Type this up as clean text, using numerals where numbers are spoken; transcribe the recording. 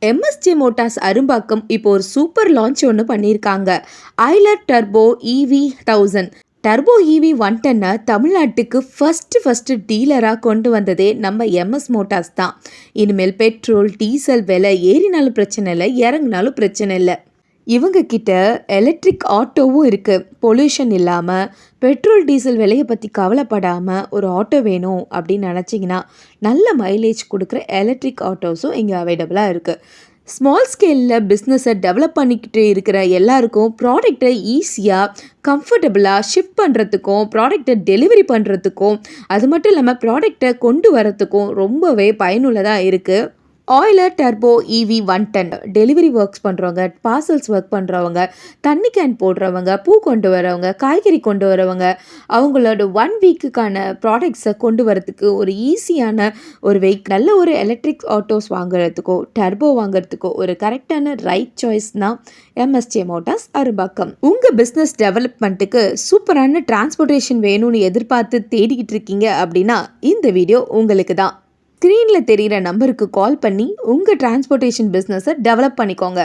MSJ Motors Arumbakkam இப்போ ஒரு super launch ஒன்று பண்ணியிருக்காங்க. ஐலர் டர்போ EV 1000 டர்போ EV 110 தமிழ்நாட்டுக்கு ஃபஸ்ட்டு டீலராக கொண்டு வந்ததே நம்ம எம்எஸ் மோட்டார்ஸ் தான். இனிமேல் பெட்ரோல் டீசல் விலை ஏறினாலும் பிரச்சனை இல்லை, இறங்கினாலும் பிரச்சனை இல்லை. இவங்க கிட்ட எலக்ட்ரிக் ஆட்டோவும் இருக்குது. பொல்யூஷன் இல்லாமல் பெட்ரோல் டீசல் விலையை பற்றி கவலைப்படாமல் ஒரு ஆட்டோ வேணும் அப்படின்னு நினச்சிங்கன்னா நல்ல மைலேஜ் கொடுக்குற எலக்ட்ரிக் ஆட்டோஸும் இங்கே அவைலபிளாக இருக்குது. ஸ்மால் ஸ்கேலில் பிஸ்னஸை டெவலப் பண்ணிக்கிட்டு இருக்கிற எல்லாருக்கும் ப்ராடக்டை ஈஸியாக கம்ஃபர்டபுளாக ஷிப் பண்ணுறதுக்கும் ப்ராடக்டை டெலிவரி பண்ணுறதுக்கும் அது மட்டும் இல்லாமல் ப்ராடக்டை கொண்டு வரத்துக்கும் ரொம்பவே பயனுள்ளதாக இருக்குது. Euler turbo EV 110 delivery works பண்ணுறவங்க, பார்சல்ஸ் ஒர்க் பண்ணுறவங்க, தண்ணி கேன் போடுறவங்க, பூ கொண்டு வரவங்க, காய்கறி கொண்டு வரவங்க, அவங்களோட 1 வீக்குக்கான ப்ராடக்ட்ஸை கொண்டு வரத்துக்கு ஒரு ஈஸியான ஒரு நல்ல ஒரு எலக்ட்ரிக் ஆட்டோஸ் வாங்குறதுக்கோ டர்போ வாங்குறதுக்கோ ஒரு கரெக்டான ரைட் சாய்ஸ்னா எம்எஸ்ஜே மோட்டார்ஸ் அரும்பாக்கம். உங்கள் பிஸ்னஸ் டெவலப்மெண்ட்டுக்கு சூப்பரான டிரான்ஸ்போர்ட்டேஷன் வேணும்னு எதிர்பார்த்து தேடிக்கிட்டு இருக்கீங்க அப்படின்னா இந்த வீடியோ உங்களுக்கு தான். ஸ்க்ரீனில் தெரிகிற நம்பருக்கு கால் பண்ணி உங்கள் டிரான்ஸ்போர்ட்டேஷன் பிஸ்னஸை டெவலப் பண்ணிக்கோங்க.